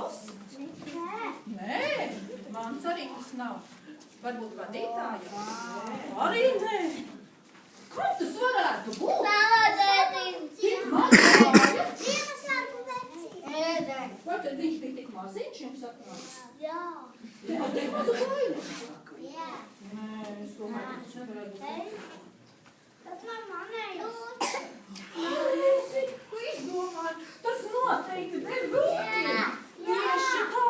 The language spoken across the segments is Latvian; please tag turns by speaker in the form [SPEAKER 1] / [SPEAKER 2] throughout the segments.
[SPEAKER 1] tavs? Nē, mans arī tas nav. Varbūt vadītāja? Arī nē. Kā tas varētu būt? Tik maziņš? Vai tad viņš bija tik maziņš jums atnācis?
[SPEAKER 2] Jā.
[SPEAKER 1] Jā, tik mazu vainu?
[SPEAKER 2] Jā.
[SPEAKER 1] Nē, es domāju, ka tas nevarētu būt.
[SPEAKER 2] Tas nav manējums.
[SPEAKER 1] Ko izdomāt? Tas noteikti ir rūķis. Tieši tā.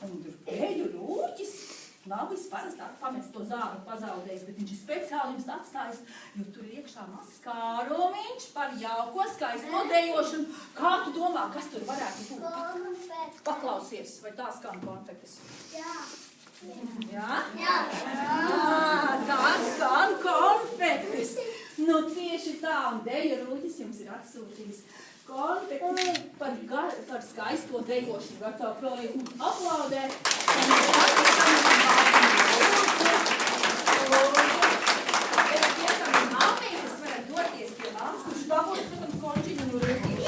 [SPEAKER 1] Un tur pēļu rūķis nav vispārastāk pamets to zāli pazaudējis, bet viņš ir speciāli jums atstājis, jo tur ir iekšā mazs kārumiņš par jauko skaisto dejošanu. Kā tu domā, kas tur varētu būt?
[SPEAKER 2] Konfeti.
[SPEAKER 1] Paklausies, vai tā skan konfektes?
[SPEAKER 2] Jā.
[SPEAKER 1] Jā?
[SPEAKER 2] Jā.
[SPEAKER 1] Tās skan konfektes. Nu tieši tā, un deju rūķis jums ir atsūtījis konfektes par skaisto dejošanu. Vecāku vēlreiz mums aplaudē. Es tiešām māmītes varat doties pie māmas, kurš dabūs, protams, končiņu un rūķīšu.